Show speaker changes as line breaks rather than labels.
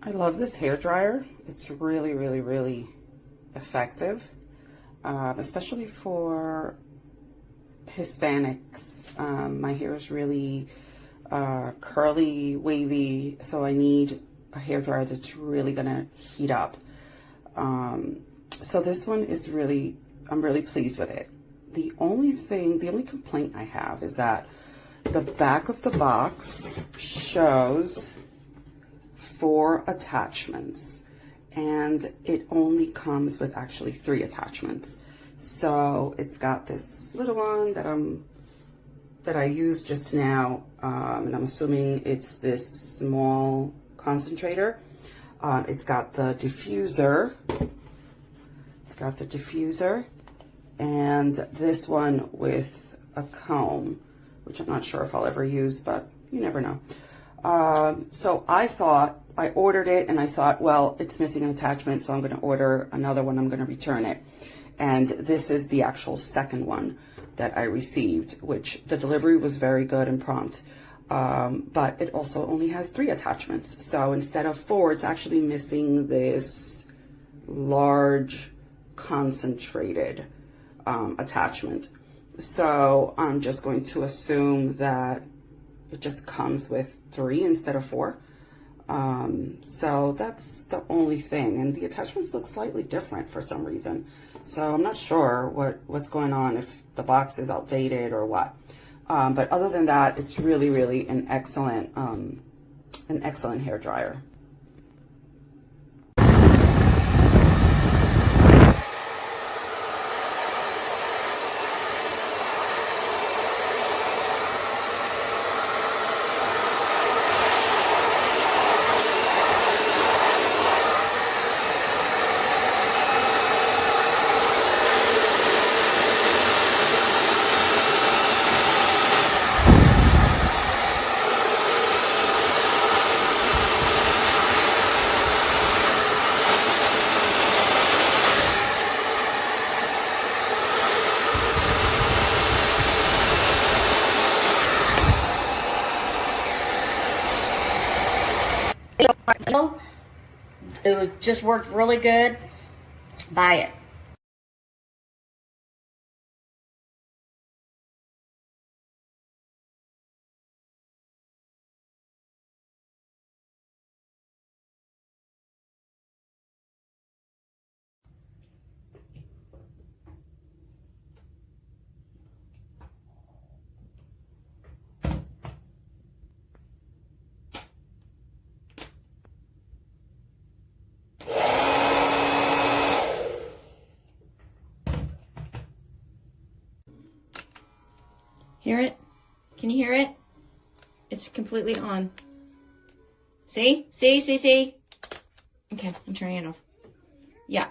I love this hair dryer. It's really, really, really effective, especially for Hispanics. My hair is really curly, wavy, so I need a hair dryer that's really gonna heat up. So this one is really, I'm really pleased with it. The only complaint I have is that the back of the box shows 4 attachments, and it only comes with actually 3 attachments. So it's got this little one that I used just now, and I'm assuming it's this small concentrator. It's got the diffuser. It's got the diffuser, and this one with a comb, which I'm not sure if I'll ever use, but you never know. So I ordered it, and I thought, well, it's missing an attachment, so I'm going to order another one. I'm going to return it. And this is the actual second one that I received, which the delivery was very good and prompt. But it also only has 3 attachments. So instead of 4, it's actually missing this large concentrated attachment. So I'm just going to assume that it just comes with 3 instead of 4. So that's the only thing. And the attachments look slightly different for some reason. So I'm not sure what's going on, if the box is outdated or what. But other than that, it's really, really an excellent hair dryer.
It just worked really good. Buy it. Hear it? Can you hear it? It's completely on. See? See? See? See? Okay, I'm turning it off. Yeah.